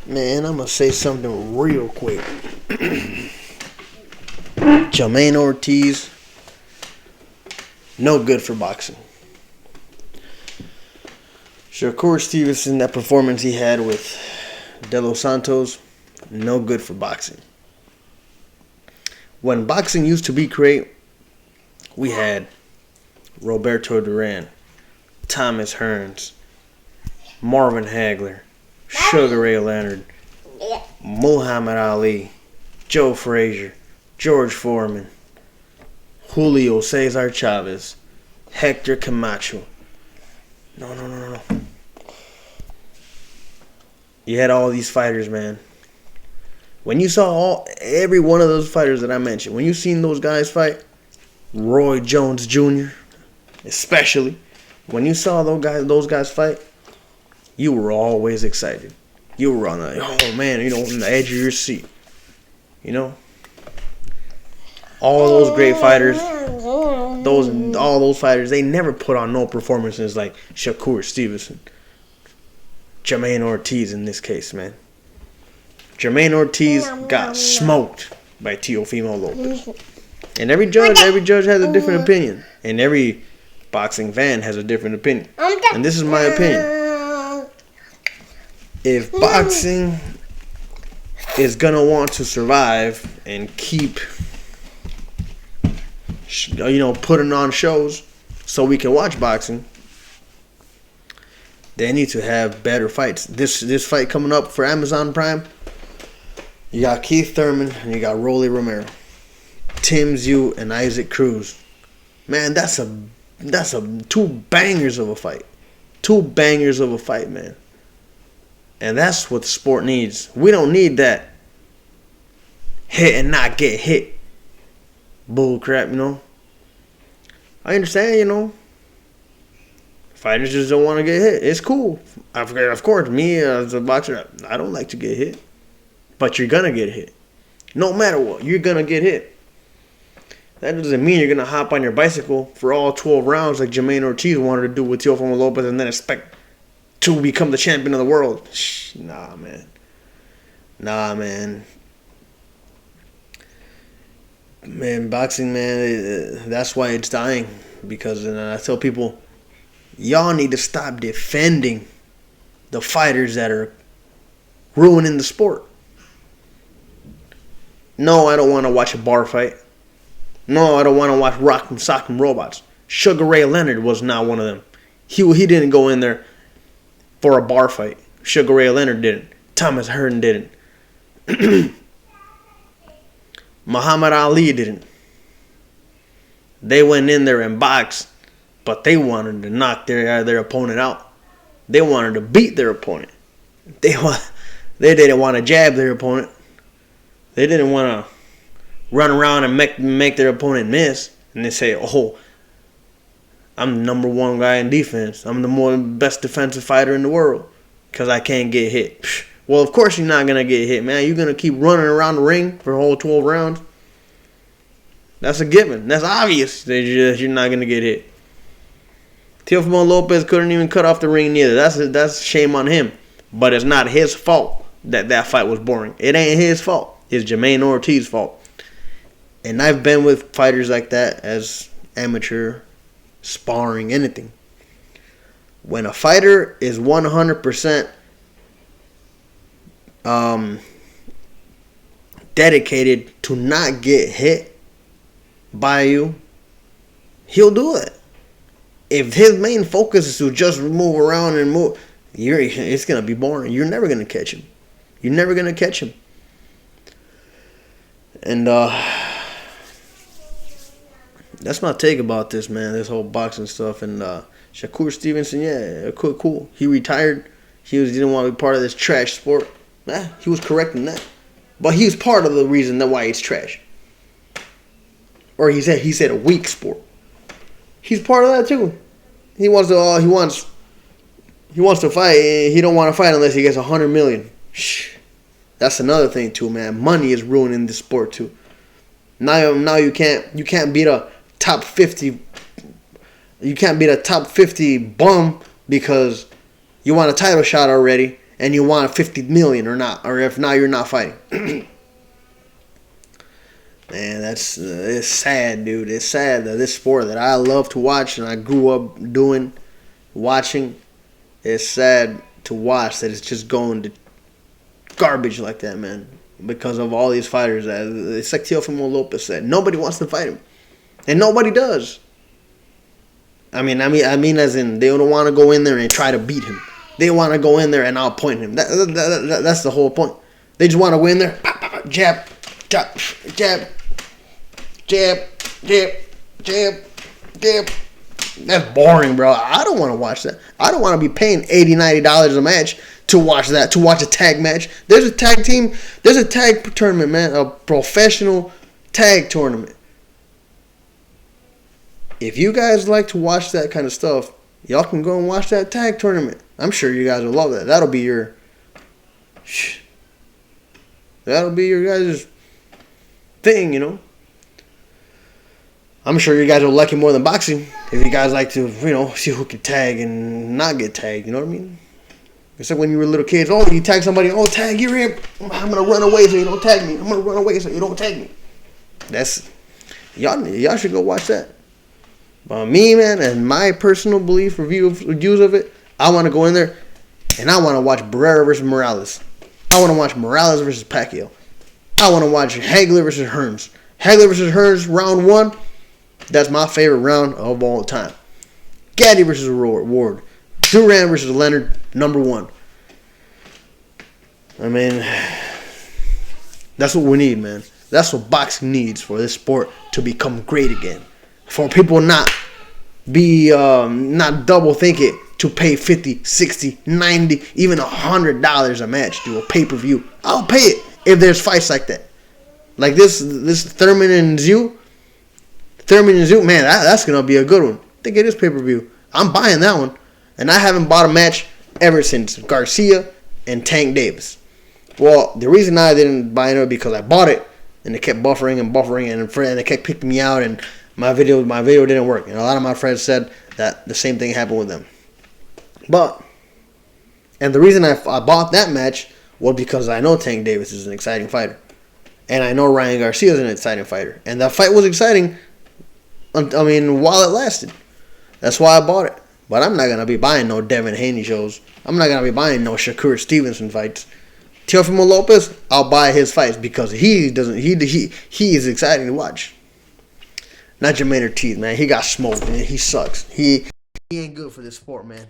Man, I'm gonna say something real quick. Jermaine Ortiz, no good for boxing. Shakur Stevenson, that performance he had with De Los Santos, no good for boxing. When boxing used to be great, we had Roberto Duran, Thomas Hearns, Marvin Hagler, Sugar Ray Leonard, Muhammad Ali, Joe Frazier, George Foreman, Julio Cesar Chavez, Hector Camacho. No. You had all these fighters, man. When you saw every one of those fighters that I mentioned, when you seen those guys fight, Roy Jones Jr. especially, when you saw those guys fight, you were always excited. You were on the on the edge of your seat. All those great fighters, all those fighters, they never put on no performances like Shakur Stevenson, Jermaine Ortiz in this case, man. Jermaine Ortiz got smoked by Teofimo Lopez. And every judge has a different opinion. And every boxing fan has a different opinion. And this is my opinion. If boxing is going to want to survive and keep, putting on shows so we can watch boxing, they need to have better fights. This fight coming up for Amazon Prime, you got Keith Thurman and you got Rolly Romero, Tim Zhu and Isaac Cruz. Man, that's two bangers of a fight. Two bangers of a fight, man. And that's what the sport needs. We don't need that hit and not get hit bull crap, I understand, fighters just don't want to get hit. It's cool. Of course, me as a boxer, I don't like to get hit. But you're going to get hit. No matter what, you're going to get hit. That doesn't mean you're going to hop on your bicycle for all 12 rounds like Jermaine Ortiz wanted to do with Teofimo Lopez and then expect to become the champion of the world. Nah, man. Man, boxing, man, that's why it's dying. Because I tell people, y'all need to stop defending the fighters that are ruining the sport. No, I don't want to watch a bar fight. No, I don't want to watch Rock'em Sock'em Robots. Sugar Ray Leonard was not one of them. He didn't go in there for a bar fight. Sugar Ray Leonard didn't. Thomas Hearns didn't. Muhammad Ali didn't. They went in there and boxed, but they wanted to knock their opponent out. They wanted to beat their opponent. They didn't want to jab their opponent. They didn't want to run around and make their opponent miss. And they say, oh, I'm the number one guy in defense. I'm the best defensive fighter in the world because I can't get hit. Well, of course you're not going to get hit, man. You're going to keep running around the ring for a whole 12 rounds. That's a given. That's obvious that you're not going to get hit. Teofimo Lopez couldn't even cut off the ring neither. That's shame on him. But it's not his fault that fight was boring. It ain't his fault. It's Jermaine Ortiz's fault. And I've been with fighters like that as amateur, sparring, anything. When a fighter is 100% dedicated to not get hit by you, he'll do it. If his main focus is to just move around and move, it's going to be boring. You're never going to catch him. You're never going to catch him. And that's my take about this, man. This whole boxing stuff. And Shakur Stevenson, yeah, cool. He retired. He didn't want to be part of this trash sport. He was correct in that. But he was part of the reason why it's trash. Or he said a weak sport. He's part of that too. He wants to fight. He don't want to fight unless he gets $100 million. That's another thing too, man. Money is ruining the sport too. Now you can't beat a top 50. You can't beat a top 50 bum because you want a title shot already, and you want 50 million or not, or if not, you're not fighting. Man, it's sad, dude. It's sad that this sport that I love to watch and I grew up watching, it's sad to watch that it's just going to garbage like that, man. Because of all these fighters, it's like Teofimo Lopez said, nobody wants to fight him, and nobody does. I mean, as in they don't want to go in there and try to beat him. They want to go in there and outpoint him. That's the whole point. They just want to go in there, jab, jab, jab, jab, jab, jab, jab. That's boring, bro. I don't want to watch that. I don't want to be paying $80, $90 a match to watch that, to watch a tag match. There's a tag team. There's a tag tournament, man. A professional tag tournament. If you guys like to watch that kind of stuff, y'all can go and watch that tag tournament. I'm sure you guys will love that. That'll be your guys' thing, you know. I'm sure you guys will like it more than boxing if you guys like to, see who can tag and not get tagged. You know what I mean? It's like when you were little kids. Oh, you tag somebody. Oh, tag, you're in. I'm going to run away so you don't tag me. I'm going to run away so you don't tag me. That's, y'all should go watch that. But me, man, and my personal reviews of it, I want to go in there and I want to watch Barrera versus Morales. I want to watch Morales versus Pacquiao. I want to watch Hagler versus Hearns. Hagler versus Hearns, round 1. That's my favorite round of all time. Gaddy versus Ward. Duran versus Leonard, number 1. I mean, that's what we need, man. That's what boxing needs for this sport to become great again. For people not double think it to pay $50, $60, $90, even $100 a match to a pay-per-view. I'll pay it if there's fights like that. Like this Thurman and Zhu, man, that's going to be a good one. I think it is pay-per-view. I'm buying that one. And I haven't bought a match ever since Garcia and Tank Davis. Well, the reason I didn't buy it was because I bought it, and it kept buffering, and they kept kicking me out, and my video didn't work. And a lot of my friends said that the same thing happened with them. And the reason I bought that match was because I know Tank Davis is an exciting fighter. And I know Ryan Garcia is an exciting fighter. And that fight was exciting, while it lasted. That's why I bought it. But I'm not going to be buying no Devin Haney shows. I'm not going to be buying no Shakur Stevenson fights. Teofimo Lopez, I'll buy his fights because he is exciting to watch. Not Jermaine Ortiz, man. He got smoked, man. He sucks. He ain't good for this sport, man.